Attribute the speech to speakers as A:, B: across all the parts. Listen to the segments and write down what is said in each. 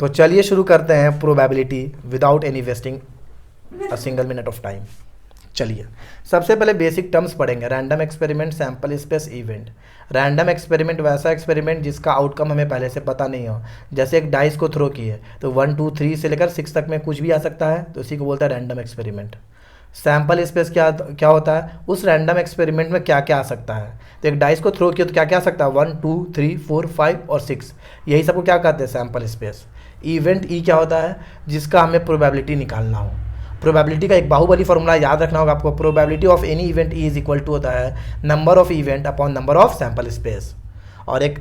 A: तो चलिए शुरू करते हैं probability without any wasting a single minute of time. चलिए सबसे पहले बेसिक टर्म्स पढ़ेंगे। Random experiment, sample space, event. Random experiment वैसा एक्सपेरिमेंट जिसका आउटकम हमें पहले से पता नहीं हो। जैसे एक डाइस को थ्रो किए तो 1 2 3 से लेकर 6 तक में कुछ भी आ सकता है, तो इसी को बोलता है रैंडम एक्सपेरिमेंट। सैंपल स्पेस क्या होता है, उस रैंडम एक्सपेरिमेंट में क्या क्या आ सकता है। तो एक डाइस को थ्रो किया तो क्या क्या आ सकता है, 1 2 3 4 5 और 6, यही सबको क्या कहते हैं, सैंपल स्पेस। इवेंट ई क्या होता है, जिसका हमें प्रोबेबिलिटी निकालना हो। प्रोबेबिलिटी का एक बाहुबली फॉर्मूला याद रखना होगा आपको। Probability of any event E is equal to होता है number of event upon number of sample space. और एक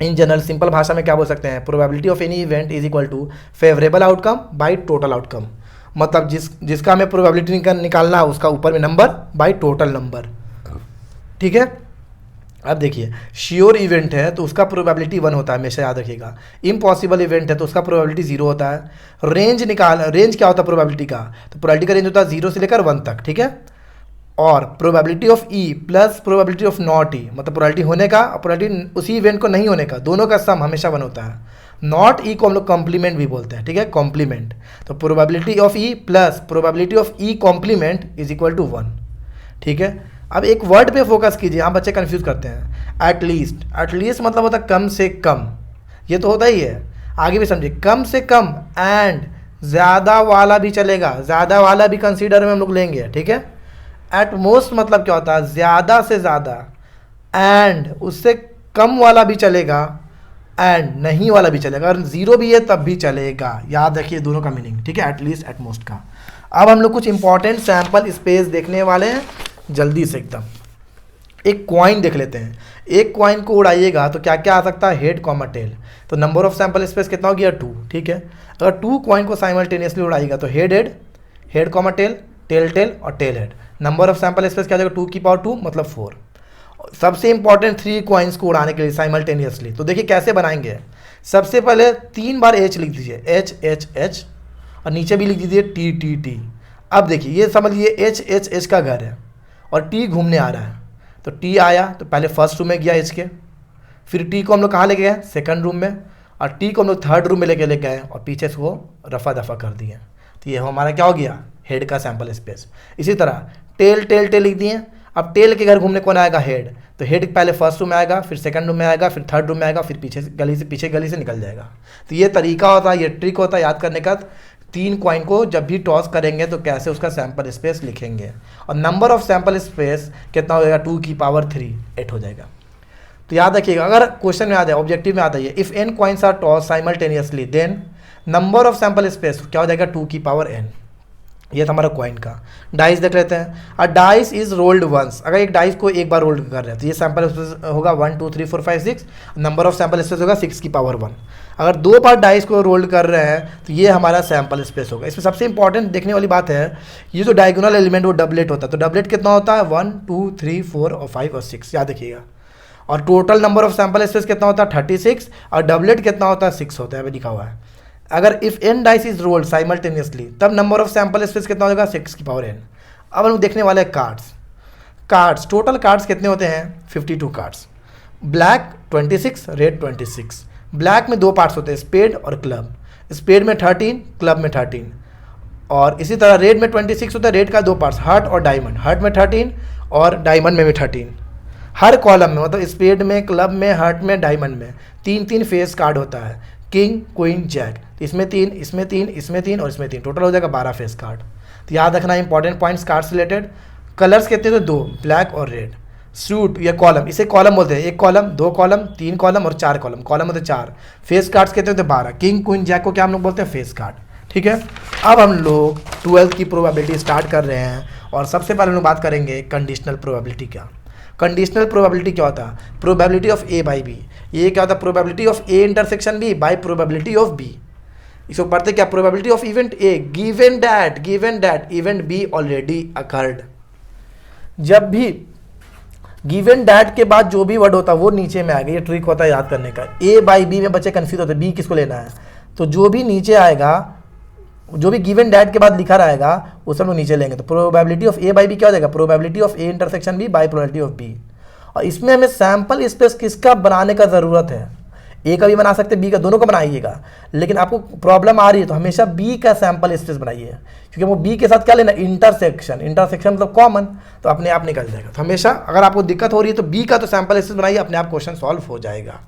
A: इन जनरल सिंपल भाषा में क्या बोल सकते हैं, probability of any event is equal to favourable outcome by total outcome. मतलब जिसका हमें प्रोबेबिलिटी निकालना है उसका ऊपर में नंबर बाई टोटल नंबर। ठीक है, अब देखिए श्योर इवेंट है तो उसका प्रोबेबिलिटी 1 होता है, हमेशा याद रखिएगा। इम्पॉसिबल इवेंट है तो उसका प्रोबेबिलिटी 0 होता है। रेंज क्या होता है प्रोबेबिलिटी का, तो प्रोबेबिलिटी का रेंज होता है 0 से लेकर 1 तक। ठीक है, और probability of E plus probability of not E, मतलब प्रोबेबिलिटी होने का और प्रोबेबिलिटी उसी इवेंट को नहीं होने का, दोनों का सम हमेशा 1 होता है। नॉट ई को हम लोग कॉम्प्लीमेंट भी बोलते हैं। ठीक है, कॉम्प्लीमेंट। तो probability of E plus probability of E complement is equal to 1। ठीक है, अब एक वर्ड पे फोकस कीजिए, यहाँ बच्चे कंफ्यूज करते हैं। एटलीस्ट, एटलीस्ट मतलब होता है कम से कम, ये तो होता ही है। आगे भी समझिए, कम से कम एंड ज़्यादा वाला भी चलेगा, ज़्यादा वाला भी कंसीडर में हम लोग लेंगे। ठीक है, एट मोस्ट मतलब क्या होता है, ज़्यादा से ज़्यादा, एंड उससे कम वाला भी चलेगा, एंड नहीं वाला भी चलेगा, अगर 0 भी है तब भी चलेगा। याद रखिए दोनों का मीनिंग। ठीक है, एटलीस्ट एट मोस्ट का। अब हम लोग कुछ इंपॉर्टेंट सैंपल स्पेस देखने वाले हैं जल्दी से एकदम। एक कॉइन देख लेते हैं। एक कॉइन को उड़ाइएगा तो क्या क्या आ सकता है, हेड कॉमा टेल। तो नंबर ऑफ सैंपल स्पेस कितना हो गया, 2। ठीक है, अगर 2 कॉइन को साइमल्टेनियसली उड़ाइएगा तो head head, head comma tail, tail tail और tail head. Number of sample space क्या जाएगा, 2 की पावर 2 मतलब 4। सबसे इंपॉर्टेंट 3 कॉइन्स को उड़ाने के लिए साइमल्टेनियसली, तो देखिए कैसे बनाएंगे। सबसे पहले 3 बार एच लिख दीजिए, एच एच एच, और नीचे भी लिख दीजिए टी टी टी। अब देखिए ये समझ लीजिए एच एच एच का घर है और टी घूमने आ रहा है। तो टी आया तो पहले फर्स्ट रूम में गया एच के, फिर टी को हम लोग कहाँ ले गए, सेकंड रूम में, और टी को हम लोग थर्ड रूम में ले गए और पीछे से वो रफा दफा कर दिए। तो ये हमारा क्या हो गया, हेड का सैंपल स्पेस। इसी तरह टेल टेल टेल लिख दिए। अब टेल के घर घूमने कौन आएगा, हेड। तो हेड पहले फर्स्ट रूम में आएगा, फिर सेकंड रूम में आएगा, फिर थर्ड रूम में आएगा, फिर पीछे गली से निकल जाएगा। तो ये तरीका होता है, ये ट्रिक होता है याद करने का। 3 कॉइन को जब भी टॉस करेंगे तो कैसे उसका सैंपल स्पेस लिखेंगे। और नंबर ऑफ सैंपल स्पेस कितना हो जाएगा, 2 की पावर 3, 8 हो जाएगा। तो याद रखिएगा, अगर क्वेश्चन में आ जाए, ऑब्जेक्टिव में आता है, if n coins are toss simultaneously then number of sample space क्या हो जाएगा, 2 की पावर n। ये था हमारा कॉइन का। डाइस देख लेते हैं। A dice is rolled once, अगर एक डाइस को एक बार रोल्ड कर रहे हैं तो ये सैंपल स्पेस होगा 1 2 3 4 5 6, नंबर ऑफ सैंपल स्पेस होगा 6 की पावर 1। अगर 2 बार डाइस को रोल्ड कर रहे हैं तो ये हमारा सैंपल स्पेस होगा। इसमें सबसे इंपॉर्टेंट देखने वाली बात है, ये जो डायगोनल एलिमेंट वो डबलेट होता है। तो डबलेट कितना होता है, 1 2 3 4 और 5 और 6, याद रखिएगा। और total number of sample space कितना होता है, 36, और डबलेट कितना होता है, 6 होता है, लिखा हुआ है। अगर if n dice is rolled simultaneously तब नंबर ऑफ सैंपल स्पेस कितना होगा, 6 की पावर n। अब हम लोग देखने वाले हैं कार्ड्स। टोटल कार्ड्स कितने होते हैं, 52 कार्ड्स। Black 26, red 26। ब्लैक में 2 पार्ट्स होते हैं, स्पेड और क्लब। स्पेड में 13, क्लब में 13। और इसी तरह रेड में 26 होता है, रेड का 2 पार्ट्स, हार्ट और डायमंड। हार्ट में 13 और डायमंड में भी 13। हर कॉलम में मतलब स्पेड में, क्लब में, हार्ट में, डायमंड में 3-3 फेस कार्ड होता है, किंग क्वीन जैक। इसमें 3, इसमें 3, इसमें 3 और इसमें 3, टोटल हो जाएगा 12 फेस कार्ड। तो याद रखना इंपॉर्टेंट पॉइंट्स कार्ड से रिलेटेड। कलर्स कितने, तो 2, ब्लैक और रेड। सूट या कॉलम, इसे कॉलम बोलते हैं, 1 कॉलम, 2 कॉलम, 3 कॉलम और 4 कॉलम। कॉलम होते 4। फेस कार्ड्स कितने होते, 12। किंग क्वीन जैक को क्या हम लोग बोलते हैं, फेस कार्ड। ठीक है, अब हम लोग 12th की प्रोबेबिलिटी स्टार्ट कर रहे हैं। और सबसे पहले हम लोग बात करेंगे कंडीशनल प्रोबेबिलिटी का। कंडीशनल प्रोबेबिलिटी क्या होता है, probability of A by B. ये क्या होता है, probability of A intersection B by probability of B. इसको पढ़ते क्या, probability of event A given that event B already occurred. जब भी गिवन दैट के बाद जो भी वर्ड होता है वो नीचे में आएगा। ये ट्रिक होता है याद करने का। ए बाई बी में बच्चे कंफ्यूज होते हैं, बी किसको लेना है। तो जो भी नीचे आएगा, जो भी गिवन दैट के बाद लिखा रहेगा उसे हम लोग नीचे लेंगे। तो probability of A by B क्या हो जाएगा, probability of A intersection B by probability of B. और इसमें हमें सैंपल स्पेस किसका बनाने का ज़रूरत है, ए का भी बना सकते हैं, बी का, दोनों का बनाइएगा, लेकिन आपको प्रॉब्लम आ रही है तो हमेशा बी का सैंपल स्पेस बनाइए, क्योंकि वो बी के साथ क्या लेना, इंटरसेक्शन, इंटरसेक्शन मतलब कॉमन, तो अपने आप निकल जाएगा। तो हमेशा अगर आपको दिक्कत हो रही है तो बी का तो सैंपल स्पेस बनाइए, अपने आप क्वेश्चन सॉल्व हो जाएगा।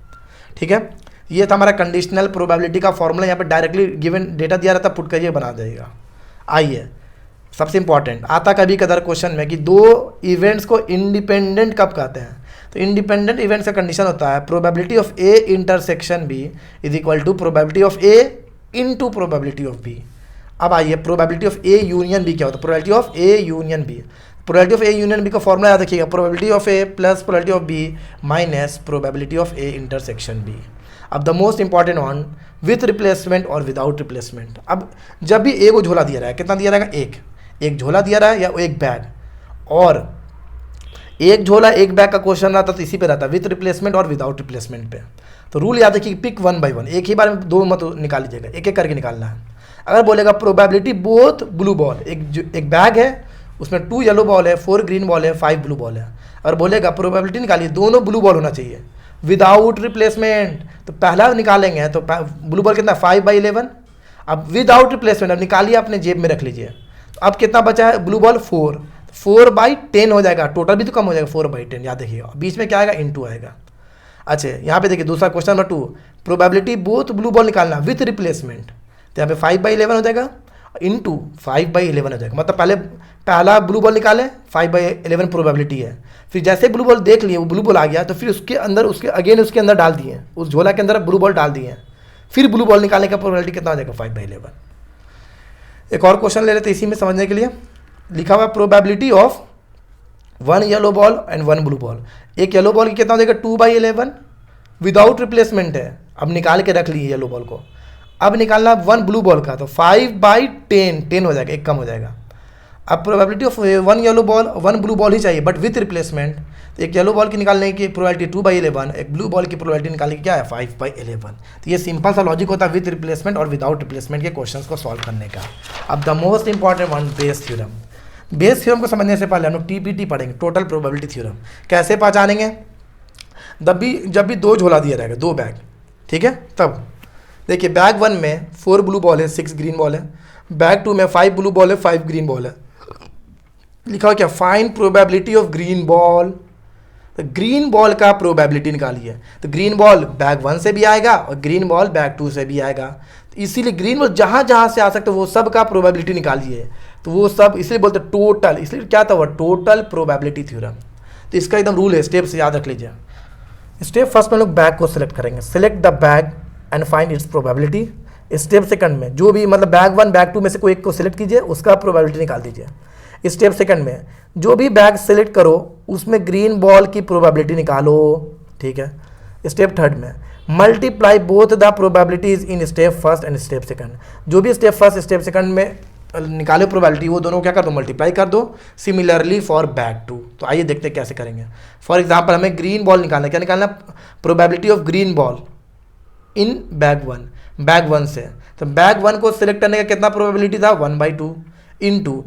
A: ठीक है, ये था हमारा कंडीशनल प्रोबेबिलिटी का फॉर्मूला। यहाँ पे डायरेक्टली गिवन डेटा दिया रहता, पुट करिए बना जाएगा। आइए सबसे इंपॉर्टेंट आता कभी कदर क्वेश्चन में कि दो इवेंट्स को इंडिपेंडेंट कब कहते हैं। तो इंडिपेंडेंट इवेंट्स का कंडीशन होता है probability of A intersection B is equal to probability of A into probability of B. अब आइए probability of A union B क्या होता है, probability of A union B. Probability of A union B का formula याद रखिएगा, probability of A plus probability of B minus probability of A intersection B. अब the most important one, with replacement और without replacement. अब जब भी ए को झोला दिया रहा है, कितना दिया रहेगा, एक झोला दिया रहा है या एक बैग, और एक झोला एक बैग का क्वेश्चन रहता तो इसी पे रहता, विथ रिप्लेसमेंट और विदाउट रिप्लेसमेंट पे। तो रूल याद है कि पिक वन बाय वन, एक ही बार में दो मत निकाल लीजिएगा, एक एक करके निकालना है। अगर बोलेगा प्रोबेबिलिटी बोथ ब्लू बॉल, एक बैग है उसमें 2 येलो बॉल है, 4 ग्रीन बॉल है, 5 ब्लू बॉल है, और बोलेगा प्रोबेबिलिटी निकालिए दोनों ब्लू बॉल होना चाहिए विदाउट रिप्लेसमेंट, तो पहला निकालेंगे तो ब्लू बॉल कितना 5/11। अब विदाउट रिप्लेसमेंट अब निकालिए, अपने जेब में रख लीजिए। तो अब कितना बचा है ब्लू बॉल 4/10 हो जाएगा, टोटल भी तो कम हो जाएगा 4/10, याद देखिएगा। बीच में क्या आएगा, इनटू आएगा। अच्छा यहाँ पे देखिए दूसरा question number 2, probability both blue ball निकालना विथ रिप्लेसमेंट, तो यहाँ पे 5/11 हो जाएगा, इनटू 5/11 हो जाएगा। मतलब पहला ब्लू बॉल निकाले 5/11 प्रोबेबिलिटी है, फिर जैसे ब्लू बॉल देख लिए वो ब्लू बॉल आ गया तो फिर उसके अंदर उसके अंदर डाल दिए, उस झोला के अंदर ब्लू बॉल डाल दिए, फिर ब्लू बॉल निकालने का प्रोबेबिलिटी कितना हो जाएगा 5/11। एक और क्वेश्चन ले लेते इसी में समझने के लिए। लिखा हुआ probability of 1 yellow ball and 1 blue ball. एक येलो बॉल की कितना हो जाएगा 2/11 विदाउट रिप्लेसमेंट है, अब निकाल के रख लिए येलो बॉल को। अब निकालना 1 ब्लू बॉल का, तो 5/10 हो जाएगा, एक कम हो जाएगा। अब probability of 1 yellow ball 1 blue ball ही चाहिए बट विथ रिप्लेसमेंट, तो एक येलो बॉल की निकालने की प्रोबेबिलिटी 2/11, एक ब्लू बॉल की प्रोबेबिलिटी निकालने की क्या है 5/11। तो ये सिंपल सा लॉजिक होता है विथ रिप्लेसमेंट और विदाउट रिप्लेसमेंट के क्वेश्चंस को सॉल्व करने का। अब the most important one, Bayes theorem. Bayes theorem को समझने से पहले हम लोग टीपीटी पढ़ेंगे, टोटल प्रोबेबिलिटी थ्योरम। कैसे पहचानेंगे, जब भी 2 झोला दिया रहेगा, 2 बैग, ठीक है। तब देखिए बैग 1 में 4 ब्लू बॉल है, 6 ग्रीन बॉल है, बैग 2 में 5 ब्लू बॉल है, 5 ग्रीन बॉल है। लिखा हो क्या, find probability of green ball. तो ग्रीन बॉल का प्रोबेबिलिटी निकालिए, तो ग्रीन बॉल बैग 1 से भी आएगा और ग्रीन बॉल बैग 2 से भी आएगा, तो इसीलिए ग्रीन बॉल जहाँ जहाँ से आ सकते वो सब का प्रोबेबिलिटी निकालिए। तो वो सब इसलिए बोलते टोटल, इसलिए क्या था वो टोटल प्रोबेबिलिटी थ्योरम। तो इसका एकदम रूल है, स्टेप से याद रख लीजिए। स्टेप फर्स्ट में लोग बैग को सिलेक्ट करेंगे, select the bag and find its probability. Step second में जो भी मतलब बैग 1 बैग 2 में से कोई एक को सिलेक्ट कीजिए, उसका प्रोबेबिलिटी निकाल दीजिए। स्टेप सेकंड में जो भी बैग सिलेक्ट करो उसमें ग्रीन बॉल की प्रोबेबिलिटी निकालो, ठीक है। स्टेप थर्ड में multiply both the probabilities in step first and step second. जो भी स्टेप फर्स्ट स्टेप सेकंड में निकालो प्रोबेबिलिटी, वो दोनों क्या कर दो, मल्टीप्लाई कर दो। सिमिलरली फॉर बैग 2, तो आइए देखते हैं कैसे करेंगे। फॉर एग्जाम्पल हमें ग्रीन बॉल निकालना है, क्या निकालना, probability of green ball in bag 1, bag 1 से। तो बैग 1 को सिलेक्ट करने का कितना प्रोबेबिलिटी था 1/2 इनटू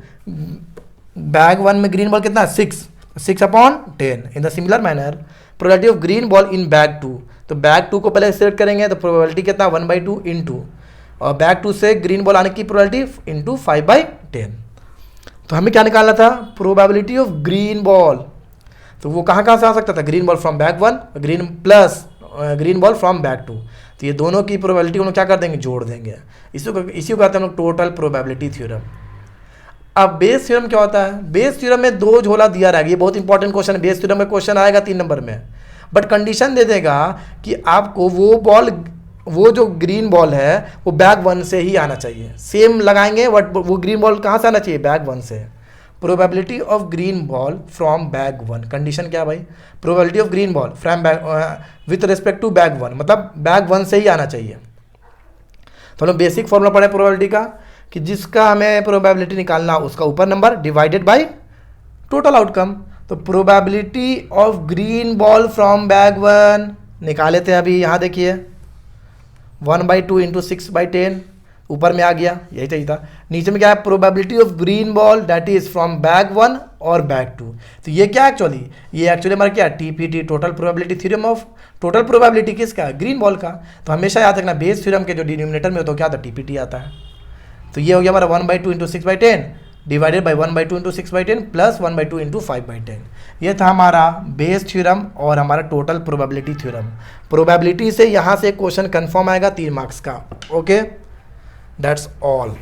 A: बैग 1 में ग्रीन बॉल कितना 6/10। In the similar manner probability of green ball in bag 2, तो बैग 2 को पहले सिलेक्ट करेंगे तो प्रोबेबिलिटी कितना 1/2 इनटू और बैग 2 से ग्रीन बॉल आने की प्रोबेबिलिटी इनटू 5/10। तो हमें क्या निकालना था, प्रोबेबिलिटी ऑफ ग्रीन बॉल। तो वो कहाँ कहाँ से आ सकता था, green ball from bag 1 green plus green ball from bag 2। तो ये दोनों की प्रोबेबिलिटी उन्होंने क्या कर देंगे, जोड़ देंगे। इसी को कहते हैं हम लोग टोटल प्रोबेबिलिटी थ्योरम। अब बेस थ्योरम क्या होता है, बेस थ्योरम में 2 झोला दिया रहेगा, ये बहुत इंपॉर्टेंट क्वेश्चन है। बेस थ्योरम में क्वेश्चन आएगा 3 नंबर में, बट कंडीशन दे देगा कि आपको वो जो ग्रीन बॉल है वो बैग 1 से ही आना चाहिए। सेम लगाएंगे बट वो ग्रीन बॉल कहाँ से आना चाहिए, बैग 1 से। Probability of green ball from bag 1, condition क्या भाई, probability of green ball from bag with respect to bag 1, मतलब बैग 1 से ही आना चाहिए। तो हम बेसिक फॉर्मूला पढ़े प्रोबेबिलिटी का कि जिसका हमें प्रोबेबिलिटी निकालना उसका ऊपर number divided by total outcome. तो probability of green ball from bag 1 निकाले थे अभी, यहाँ देखिए 1/2 इंटू 6/10 ऊपर में आ गया, यही चाहिए था। नीचे में क्या है, probability of green ball that is from bag 1 और बैग 2। तो ये क्या एक्चुअली, ये एक्चुअली हमारा क्या TPT total probability theorem of total probability किसका है, ग्रीन बॉल का। तो हमेशा याद रखना बेस थ्योरम के जो डिनोमिनेटर में होता है क्या आता है, TPT आता है। तो ये हो गया हमारा 1/2 into 6/10 divided by 1/2 into 6/10 plus 1/2 into 5/10। ये था हमारा बेस थ्योरम और हमारा टोटल प्रोबेबिलिटी थ्योरम। प्रोबेबिलिटी से यहाँ से क्वेश्चन कंफर्म आएगा 3 मार्क्स का। Okay, that's all.